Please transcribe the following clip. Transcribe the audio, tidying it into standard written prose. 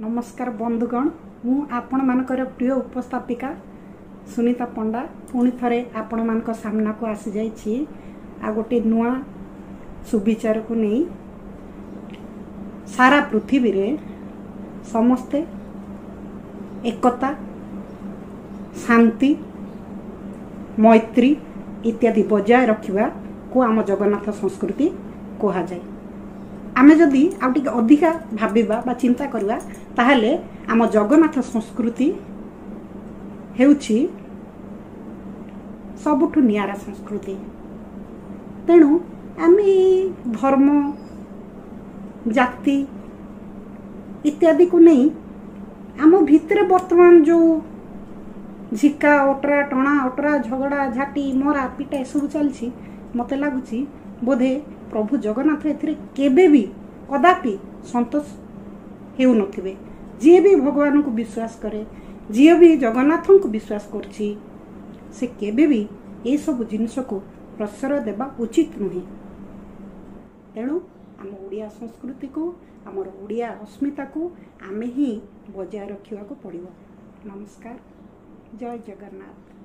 नमस्कार बंधुगण मु आपण मानकर प्रिय उपस्थापिका सुनीता पंडा पुणी थरे आपण मानक सामना को आसी जाइछि आ गोटे नुआ सुविचार को नहीं सारा पृथ्वी रे समस्ते एकता शांति मैत्री इत्यादि बजाय रखिबा को आम जगन्नाथ संस्कृति कहा जाए। आमे जदि आउ टिके अधिका भाबिबा बा चिंता करबा ताहले आम जगन्नाथ संस्कृति हेउछि सबुठु नियारा संस्कृति। तेणु आमे धर्म जाति इत्यादि को नहीं आम भितर वर्तमान जो झिका ओटरा टणा ओटरा झगड़ा झाटी मरा पिटा सब चलछि मते लागुछि बोधे प्रभु जगन्नाथ एथिरे केबे भी कदापि संतोष हेउ नथिबे। जे भी भगवान को विश्वास करे जे भी जगन्नाथ को विश्वास करछि से केबे भी ए सब जिनिस को प्रश्रय देबा उचित नुहे। तेणु आम ओडिया संस्कृति को आमर ओडिया अस्मिता को आमे ही बजाय रखिबा को पड़िबो। नमस्कार, जय जगन्नाथ।